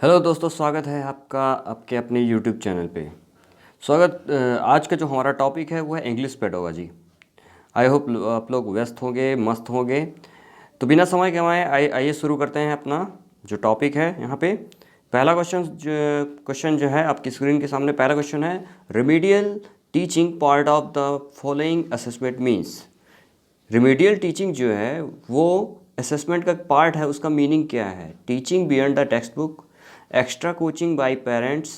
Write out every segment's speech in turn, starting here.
Hello दोस्तों, स्वागत है आपका आपके अपने यूट्यूब चैनल पे। आज का जो हमारा टॉपिक है वो है इंग्लिश पेडागोजी। आई होप आप लोग व्यस्त होंगे, मस्त होंगे। तो बिना समय गंवाए आइए शुरू करते हैं अपना जो टॉपिक है। यहाँ पे पहला क्वेश्चन जो है आपकी स्क्रीन के सामने, पहला क्वेश्चन है remedial teaching part of the following assessment means. Remedial teaching जो है वो असेसमेंट का पार्ट है, उसका मीनिंग क्या है? Teaching beyond the text book, extra coaching bye parents,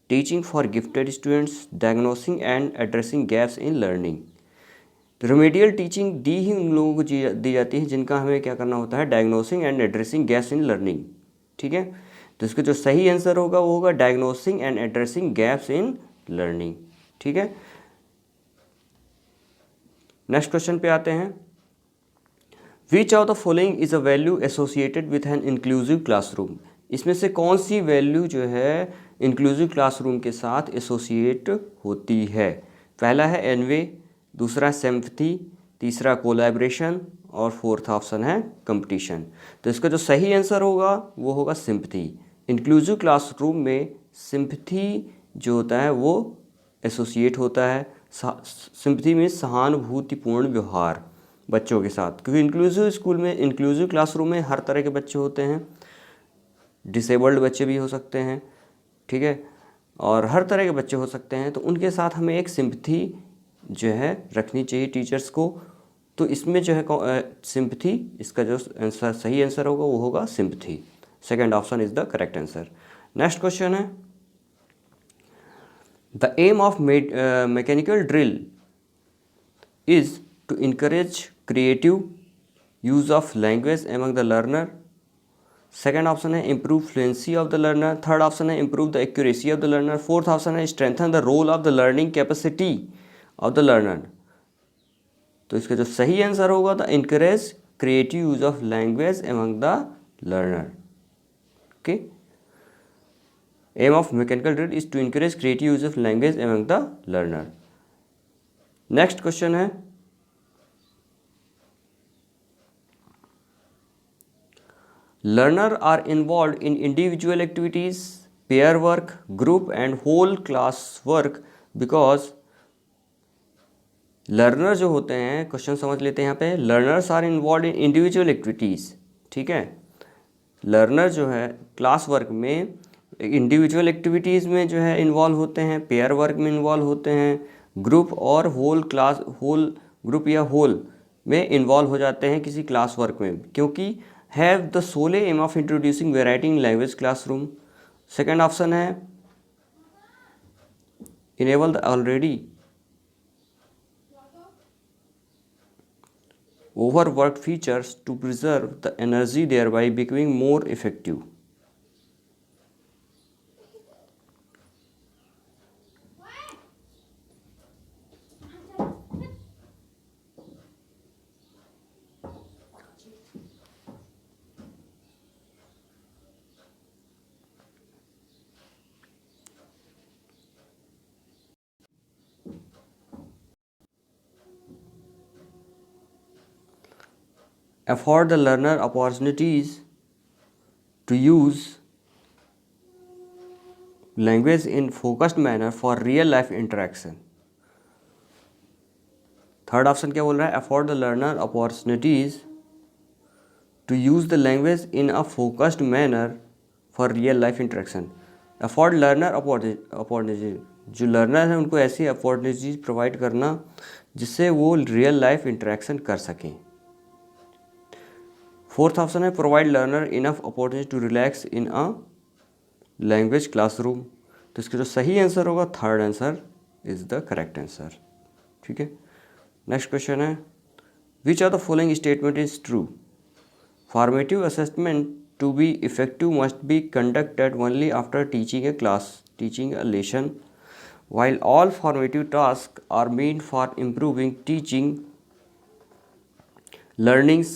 teaching for gifted students, diagnosing and addressing gaps in learning. तो remedial teaching दी ही उन लोगों को दी जाती है जिनका हमें क्या करना होता है, diagnosing and addressing gaps in learning. ठीक है, तो इसका जो सही आंसर होगा वो होगा diagnosing and addressing gaps in learning. ठीक है, नेक्स्ट क्वेश्चन पे आते हैं। Which of the following is a value associated with an inclusive classroom. इसमें से कौन सी वैल्यू जो है इंक्लूसिव क्लासरूम के साथ एसोसिएट होती है? पहला है एनवे, दूसरा सिंपैथी, तीसरा कोलैबोरेशन और फोर्थ ऑप्शन है कंपटीशन। तो इसका जो सही आंसर होगा वो होगा सिंपैथी। इंक्लूसिव क्लासरूम में सिंपैथी जो होता है वो एसोसिएट होता है। सिंपैथी में सहानुभूतिपूर्ण व्यवहार बच्चों के साथ, क्योंकि इंक्लूसिव स्कूल में, इंक्लूसिव क्लासरूम में हर तरह के बच्चे होते हैं। डिसेबल्ड बच्चे भी हो सकते हैं, ठीक है, और हर तरह के बच्चे हो सकते हैं। तो उनके साथ हमें एक सिंपैथी जो है रखनी चाहिए टीचर्स को। तो इसमें जो है सिंपैथी, इसका जो आंसर सही आंसर होगा वो होगा sympathy. Second option is the correct answer. Next question है the aim of mechanical drill is to encourage creative use of language among the learner. Second option है improve fluency of the learner. Third option है improve the accuracy of the learner. Fourth option है strengthen the role of the learning capacity of the learner. तो इसका जो सही answer होगा the encourage creative use of language among the learner. Okay, aim of mechanical drill is to encourage creative use of language among the learner. Next question है learner are involved in individual activities, pair work, group and whole class work because learner जो होते हैं, question समझ लेते हैं यहाँ पे, learners are involve in individual activities. ठीक है, लर्नर जो है क्लास वर्क में, इंडिविजुअल एक्टिविटीज़ में जो है इन्वॉल्व होते हैं, पेयर वर्क में इन्वॉल्व होते हैं, ग्रुप और होल ग्रुप या होल में इन्वॉल्व हो जाते हैं किसी क्लास वर्क में, क्योंकि have the sole aim of introducing variety in language classroom. Second option है enable the already overworked features to preserve the energy, thereby becoming more effective. Afford the learner opportunities to use language in focused manner for real life interaction. Third option क्या बोल रहा है? Afford the learner opportunities to use the language in a focused manner for real life interaction. Afford learner opportunity, जो learner हैं उनको ऐसी opportunities provide करना जिससे वो रियल लाइफ इंटरेक्शन कर सकें। फोर्थ ऑप्शन है provide learner enough opportunity to relax in a language classroom. तो इसका जो सही आंसर होगा third answer is the correct answer. ठीक है, नेक्स्ट क्वेश्चन है which of the following statement is true. Formative assessment to be effective must be conducted only after teaching a class, teaching a lesson, while all formative tasks are meant for improving teaching learnings,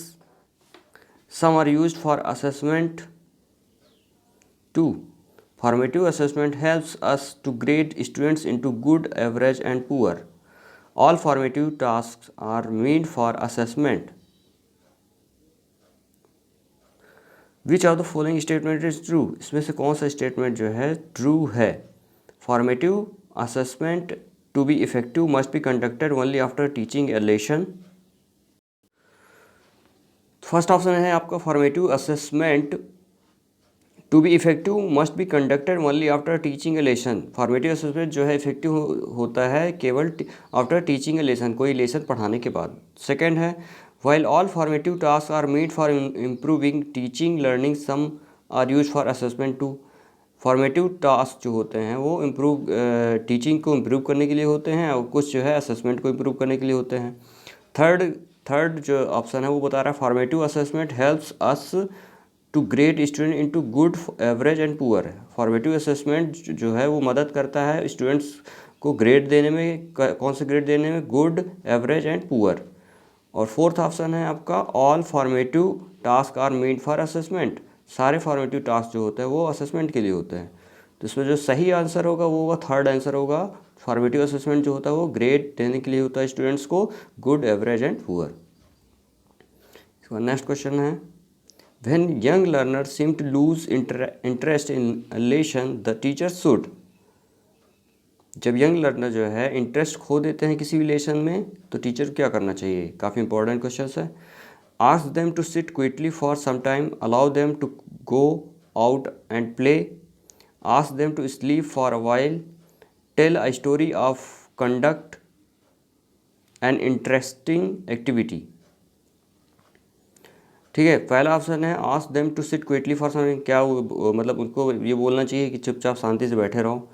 some are used for assessment too. Formative assessment helps us to grade students into good, average and poor. All formative tasks are meant for assessment. Which of the following statement is true, इसमें से कौन सा statement जो है true है। Formative assessment to be effective must be conducted only after teaching a lesson. First option है आपका formative assessment to be effective must be conducted only after teaching a lesson. Formative assessment जो है effective होता है केवल after teaching a lesson, कोई lesson पढ़ाने के बाद। सेकेंड है while all formative task are made for improving teaching learning some are use for assessment too. Formative task जो होते हैं वो इम्प्रूव टीचिंग को इम्प्रूव करने के लिए होते हैं और कुछ जो है असेसमेंट को इम्प्रूव करने के लिए होते हैं। थर्ड जो ऑप्शन है वो बता रहा है formative assessment helps us to grade student into good, average and poor. Formative assessment जो है वो मदद करता है स्टूडेंट्स को ग्रेड देने में, कौन से ग्रेड देने में, गुड, एवरेज एंड पुअर। और फोर्थ ऑप्शन है आपका all formative task are made for assessment. सारे फॉर्मेटिव टास्क जो होते हैं वो असेसमेंट के लिए होते हैं। तो इसमें जो सही आंसर होगा वो होगा थर्ड आंसर होगा। फॉर्मेटिव असेसमेंट जो होता है वो ग्रेड देने के लिए होता है स्टूडेंट्स को, गुड, एवरेज एंड पुअर। इसका नेक्स्ट क्वेश्चन है When young learners seem to lose interest in a lesson, the teacher should। जब यंग लर्नर जो है इंटरेस्ट खो देते हैं किसी भी लेसन में तो टीचर क्या करना चाहिए। काफ़ी इंपॉर्टेंट क्वेश्चन है। Ask them to sit quietly for some time, allow them to go out and play, ask them to sleep for a while, tell a story of conduct an interesting activity. ठीक है, पहला option है ask them to sit quietly for some, क्या मतलब उनको ये बोलना चाहिए कि चुपचाप शांति से बैठे रहो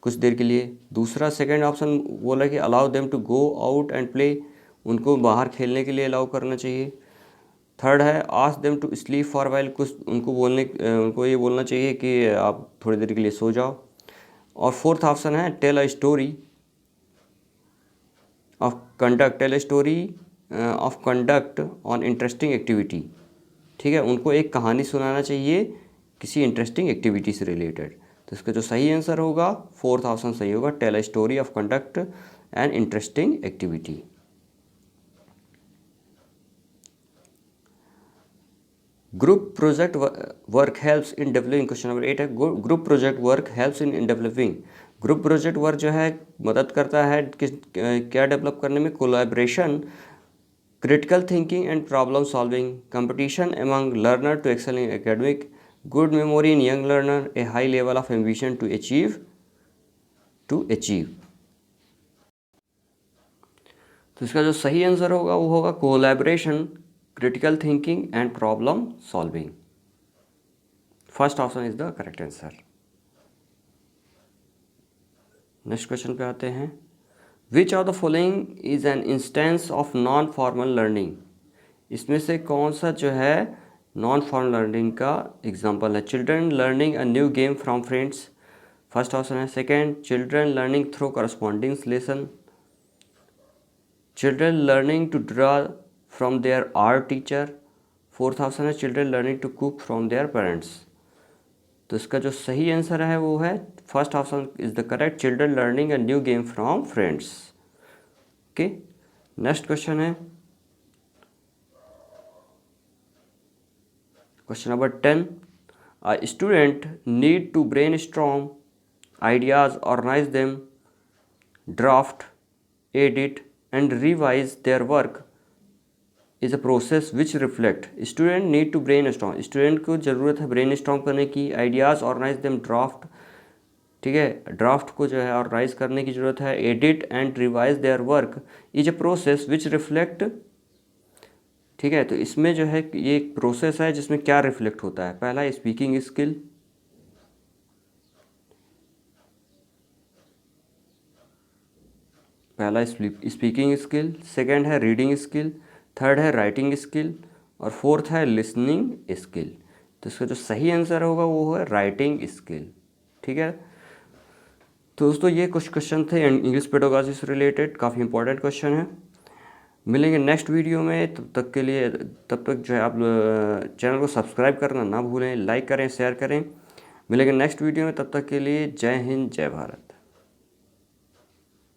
कुछ देर के लिए। दूसरा सेकंड ऑप्शन बोला कि allow them to go out and play, उनको बाहर खेलने के लिए अलाउ करना चाहिए। थर्ड है ask them to sleep for while, कुछ उनको ये बोलना चाहिए कि आप थोड़ी देर के लिए सो जाओ। और फोर्थ ऑप्शन है tell a story of conduct, tell a story of conduct on interesting activity. ठीक है, उनको एक कहानी सुनाना चाहिए किसी इंटरेस्टिंग एक्टिविटी से रिलेटेड। तो इसका जो सही आंसर होगा फोर्थ ऑप्शन सही होगा, tell a story of conduct an interesting activity. Group project work helps in developing, question number 8 है group project work helps in developing. Group project work जो है मदद करता है क्या डेवलप करने में, collaboration, critical thinking and problem solving, competition among learner to excel in academic, good memory in young learner, a high level of ambition to achieve। तो इसका जो सही आंसर होगा वो होगा collaboration, critical thinking and problem solving. First option is the correct answer. Next question पे आते हैं which of the following is an instance of non formal learning. इसमें से कौन सा जो है नॉन फॉर्मल लर्निंग का एग्जाम्पल है। Children learning a new game from friends, first option है। Second children learning through corresponding lesson, children learning to draw from their art teacher, fourth option है children learning to cook from their parents. तो इसका जो सही answer है वो है first option is the correct, children learning a new game from friends. Okay, next question है question number 10। A student need to brainstorm ideas, organize them, draft, edit and revise their work is a process which reflect. Student need to brainstorm, student को ज़रूरत है brainstorm करने की, ideas organise them, draft, ठीक है, draft को जो है ऑर्गेनाइज करने की ज़रूरत है, edit and revise their work is a process which reflect. ठीक है, तो इसमें जो है ये एक प्रोसेस है जिसमें क्या रिफ्लेक्ट होता है। पहला स्पीकिंग स्किल, पहला स्पीकिंग स्किल, सेकेंड है रीडिंग स्किल, थर्ड है राइटिंग स्किल और फोर्थ है लिसनिंग स्किल। तो इसका जो सही आंसर होगा वो है राइटिंग स्किल। ठीक है, तो दोस्तों ये कुछ क्वेश्चन थे इंग्लिश पेडागोजी से रिलेटेड, काफ़ी इंपॉर्टेंट क्वेश्चन है। मिलेंगे नेक्स्ट वीडियो में, तब तक जो है आप चैनल को सब्सक्राइब करना ना भूलें, लाइक करें, शेयर करें। मिलेंगे नेक्स्ट वीडियो में, तब तक के लिए जय हिंद, जय भारत।